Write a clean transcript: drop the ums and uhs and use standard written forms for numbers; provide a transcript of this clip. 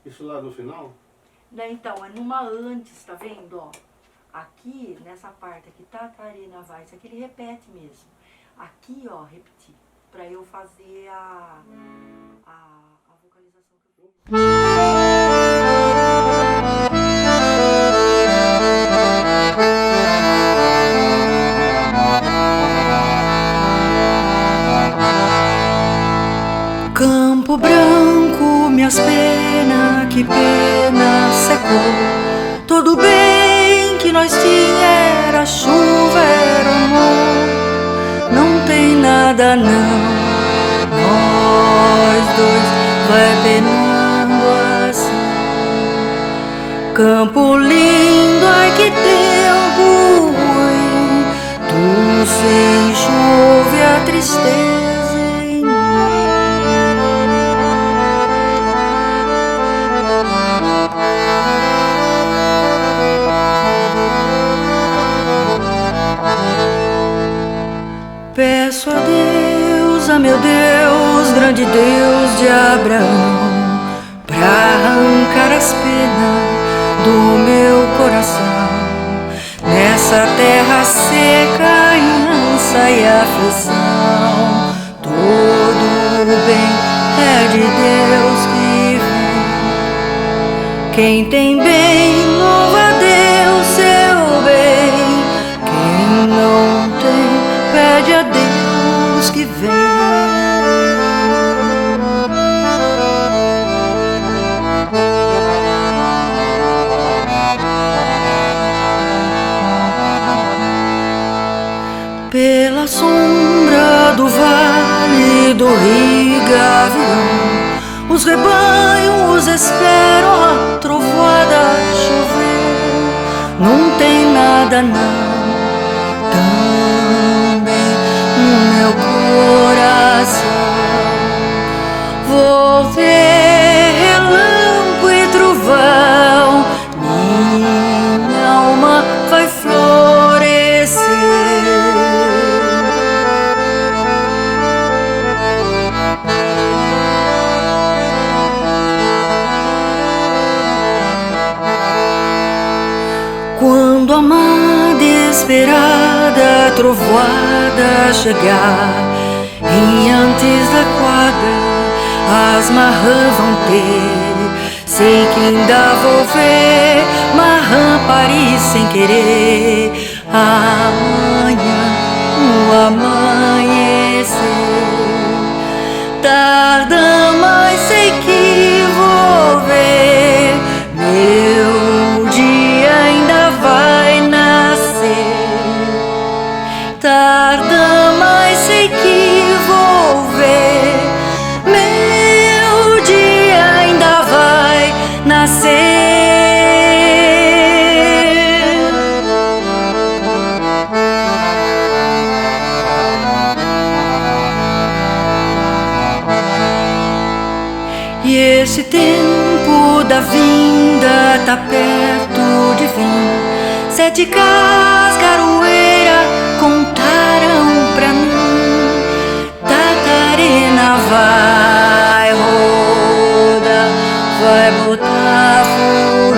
Isso lá no final? Né, então, é numa antes, tá vendo, ó? Aqui, nessa parte aqui, Tatarina vai, isso aqui ele repete mesmo. Aqui, ó, repetir, pra eu fazer a vocalização que eu fiz. Campo branco, minhas penas, que pena secou. Todo bem que nós tinha era chuva, era amor. Não tem nada não, nós dois vai penando assim. Campo lindo, ai que tempo ruim. Tu sem chove a tristeza em mim. Peço a meu Deus, grande Deus de Abraão, pra arrancar as penas do meu coração. Nessa terra seca, imensa e aflição, todo o bem é de Deus que vem. Quem tem bem, louva a Deus seu bem. Quem não tem, pede a Deus que vem. Pela sombra do vale do rio Gavião, os rebanhos esperam a trovoada chover. Não tem nada não, também no meu coração. Vou ver relâmpago e trovão, minha alma vai florescer. Quando a amada e esperada trovoada chegar, e antes da quadra as marrãs vão ter. Sei que ainda vou ver marrã parir sem querer. Amanhã no amanhecer, tarda, mas sei que vou ver. Meu dia ainda vai nascer. Tarda, mas sei que vou ver. Meu dia ainda vai nascer. E esse tempo da vinda tá perto de vir. 7 cascaroeiras contaram pra mim. Tatarina vai rodar, vai botar flor.